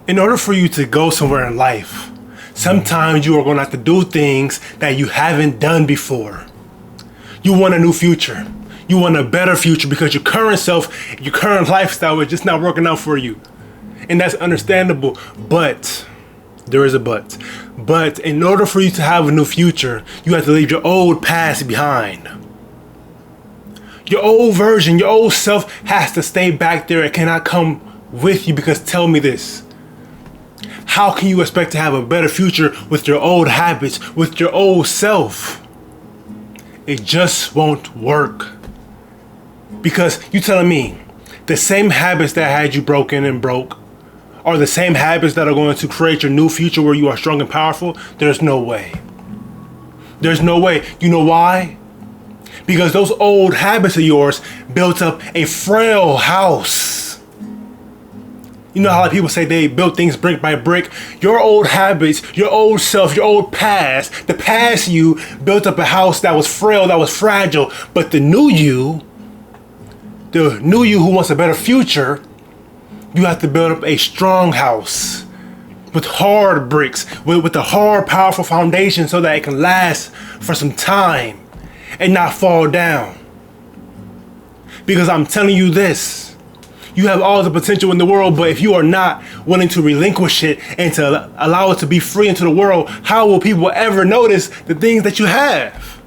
In order for you to go somewhere in life, sometimes you are going to have to do things that you haven't done before. You want a new future. You want a better future because your current self, your current lifestyle is just not working out for you. And that's understandable. But there is a but. But in order for you to have a new future, you have to leave your old past behind. Your old version, your old self has to stay back there. It cannot come with you because tell me this. How can you expect to have a better future with your old habits, with your old self? It just won't work. Because you telling me the same habits that had you broken and broke are the same habits that are going to create your new future where you are strong and powerful? There's no way. There's no way. You know why? Because those old habits of yours built up a frail house. You know how like people say they built things brick by brick? Your old habits, your old self, your old past, the past you built up a house that was frail, that was fragile. But the new you who wants a better future, you have to build up a strong house with hard bricks, with a hard, powerful foundation so that it can last for some time and not fall down. Because I'm telling you this, you have all the potential in the world, but if you are not willing to relinquish it and to allow it to be free into the world, how will people ever notice the things that you have?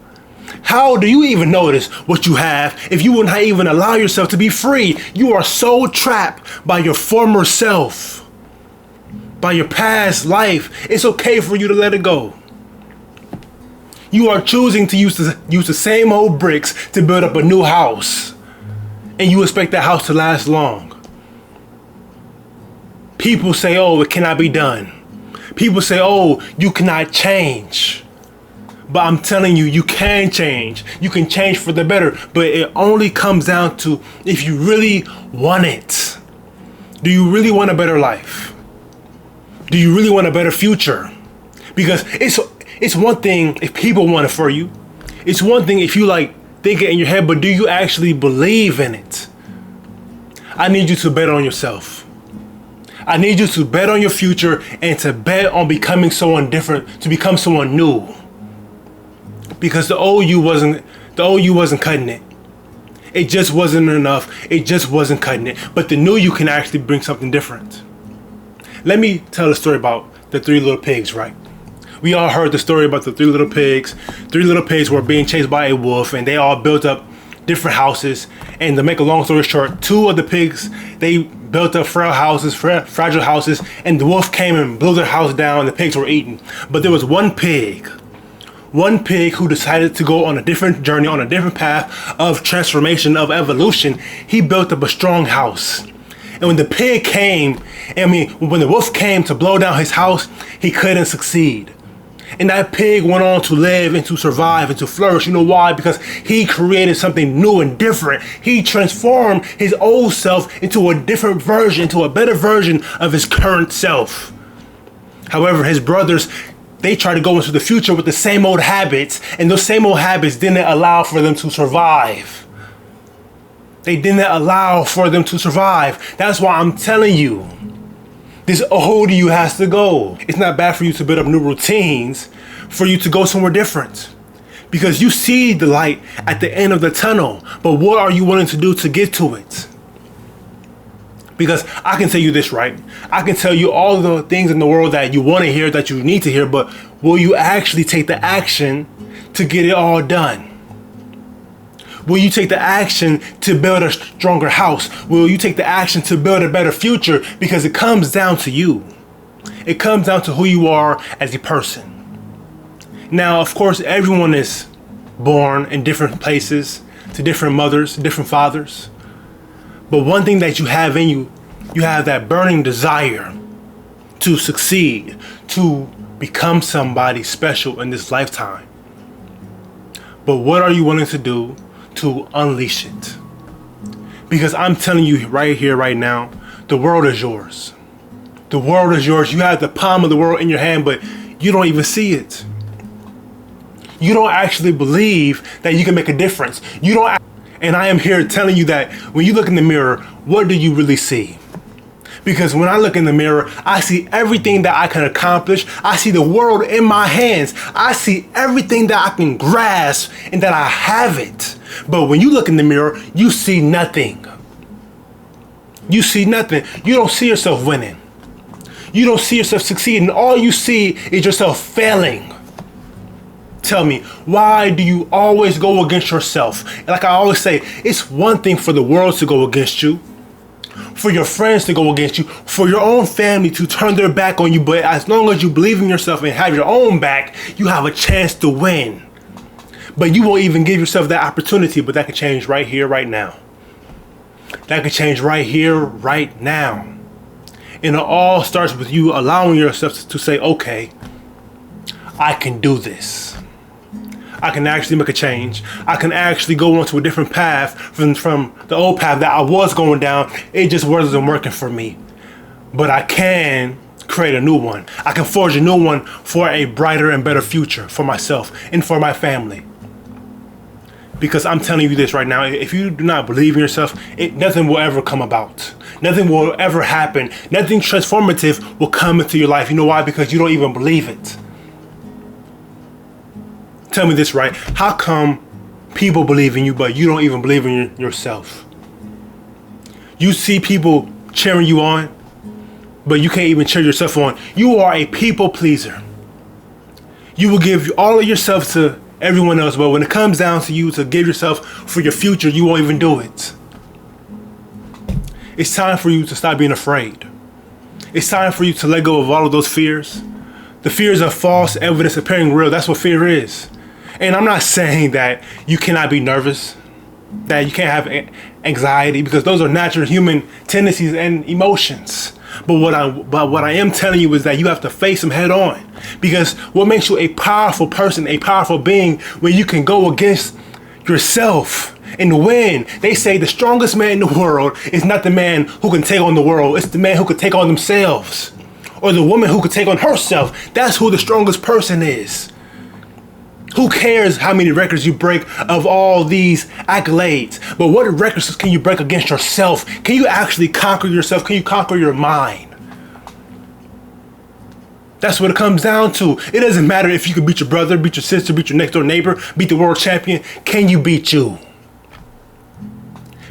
How do you even notice what you have if you will not even allow yourself to be free? You are so trapped by your former self, by your past life. It's okay for you to let it go. You are choosing to use the same old bricks to build up a new house. And you expect that house to last long. People say, oh, it cannot be done. People say, oh, you cannot change. But I'm telling you, you can change. You can change for the better. But it only comes down to if you really want it. Do you really want a better life? Do you really want a better future? Because it's one thing if people want it for you. It's one thing if you think it in your head, but do you actually believe in it? I need you to bet on yourself. I need you to bet on your future and to bet on becoming someone different, to become someone new. Because the old you wasn't cutting it. It just wasn't enough. It just wasn't cutting it. But the new you can actually bring something different. Let me tell a story about the three little pigs, right? We all heard the story about the three little pigs. Three little pigs were being chased by a wolf and they all built up different houses. And to make a long story short, two of the pigs, they built up fragile houses, and the wolf came and blew their house down and the pigs were eaten. But there was one pig who decided to go on a different journey, on a different path of transformation, of evolution. He built up a strong house. And when the wolf came to blow down his house, he couldn't succeed. And that pig went on to live and to survive and to flourish. You know why? Because he created something new and different. He transformed his old self into a different version, into a better version of his current self. However, his brothers, they tried to go into the future with the same old habits, and those same old habits didn't allow for them to survive. They didn't allow for them to survive. That's why I'm telling you, this old you has to go. It's not bad for you to build up new routines, for you to go somewhere different. Because you see the light at the end of the tunnel, but what are you willing to do to get to it? Because I can tell you this, right? I can tell you all the things in the world that you want to hear, that you need to hear, but will you actually take the action to get it all done? Will you take the action to build a stronger house? Will you take the action to build a better future? Because it comes down to you. It comes down to who you are as a person. Now, of course, everyone is born in different places, to different mothers, different fathers. But one thing that you have in you, you have that burning desire to succeed, to become somebody special in this lifetime. But what are you willing to do to unleash it? Because I'm telling you right here, right now, the world is yours. The world is yours. You have the palm of the world in your hand, but you don't even see it. You don't actually believe that you can make a difference. And I am here telling you that when you look in the mirror, what do you really see? Because when I look in the mirror, I see everything that I can accomplish. I see the world in my hands. I see everything that I can grasp and that I have it. But when you look in the mirror, you see nothing. You see nothing. You don't see yourself winning. You don't see yourself succeeding. All you see is yourself failing. Tell me, why do you always go against yourself? And like I always say, it's one thing for the world to go against you, for your friends to go against you, for your own family to turn their back on you. But as long as you believe in yourself and have your own back, you have a chance to win. But you won't even give yourself that opportunity. But that can change right here, right now. That can change right here, right now. And it all starts with you allowing yourself to say, okay, I can do this. I can actually make a change. I can actually go onto a different path from the old path that I was going down. It just wasn't working for me. But I can create a new one. I can forge a new one for a brighter and better future for myself and for my family. Because I'm telling you this right now, if you do not believe in yourself, nothing will ever come about. Nothing will ever happen. Nothing transformative will come into your life. You know why? Because you don't even believe it. Tell me this, right? How come people believe in you, but you don't even believe in yourself? You see people cheering you on, but you can't even cheer yourself on. You are a people pleaser. You will give all of yourself to everyone else, but when it comes down to you to give yourself for your future, you won't even do it. It's time for you to stop being afraid. It's time for you to let go of all of those fears. The fears of false evidence appearing real. That's what fear is. And I'm not saying that you cannot be nervous, that you can't have anxiety, because those are natural human tendencies and emotions. But what I am telling you is that you have to face them head on. Because what makes you a powerful person, a powerful being, when you can go against yourself and win. They say the strongest man in the world is not the man who can take on the world. It's the man who can take on themselves. Or the woman who can take on herself. That's who the strongest person is. Who cares how many records you break of all these accolades? But what records can you break against yourself? Can you actually conquer yourself? Can you conquer your mind? That's what it comes down to. It doesn't matter if you can beat your brother, beat your sister, beat your next door neighbor, beat the world champion. Can you beat you?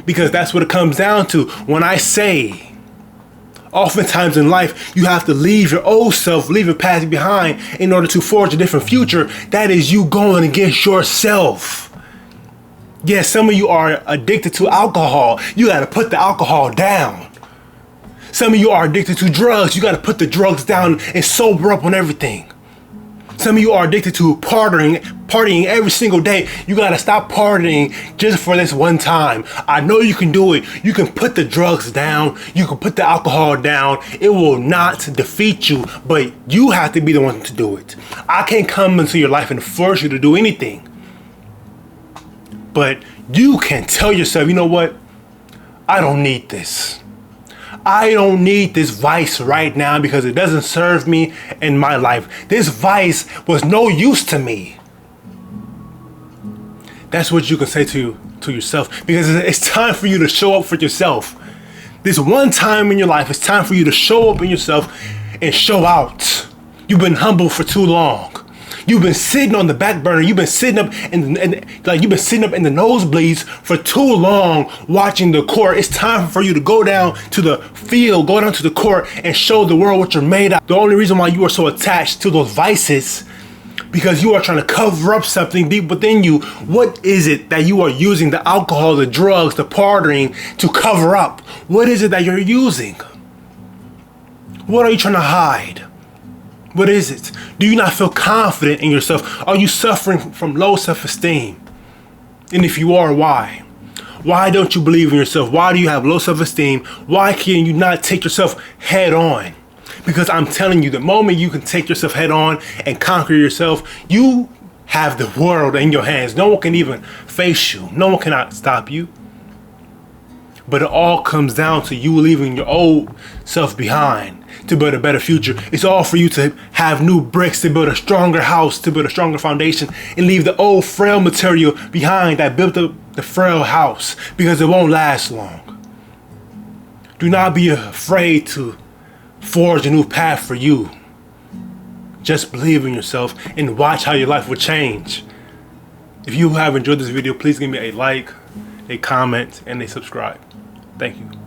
Because that's what it comes down to. When I say, oftentimes in life, you have to leave your old self, leave your past behind in order to forge a different future. That is you going against yourself. Yes, some of you are addicted to alcohol. You got to put the alcohol down. Some of you are addicted to drugs. You got to put the drugs down and sober up on everything. Some of you are addicted to partying every single day. You got to stop partying just for this one time. I know you can do it. You can put the drugs down. You can put the alcohol down. It will not defeat you, but you have to be the one to do it. I can't come into your life and force you to do anything. But you can tell yourself, you know what? I don't need this. I don't need this vice right now because it doesn't serve me in my life. This vice was no use to me. That's what you can say to yourself, because it's time for you to show up for yourself. This one time in your life, it's time for you to show up in yourself and show out. You've been humble for too long. You've been sitting on the back burner. You've been sitting up in the nosebleeds for too long watching the court. It's time for you to go down to the field, go down to the court and show the world what you're made of. The only reason why you are so attached to those vices, because you are trying to cover up something deep within you. What is it that you are using the alcohol, the drugs, the partying to cover up? What is it that you're using? What are you trying to hide? What is it? Do you not feel confident in yourself? Are you suffering from low self-esteem? And if you are, why? Why don't you believe in yourself? Why do you have low self-esteem? Why can you not take yourself head on? Because I'm telling you, the moment you can take yourself head on and conquer yourself, you have the world in your hands. No one can even face you. No one cannot stop you. But it all comes down to you leaving your old self behind to build a better future. It's all for you to have new bricks, to build a stronger house, to build a stronger foundation, and leave the old frail material behind that built up the frail house, because it won't last long. Do not be afraid to forge a new path for you. Just believe in yourself and watch how your life will change. If you have enjoyed this video, please give me a like, a comment, and a subscribe. Thank you.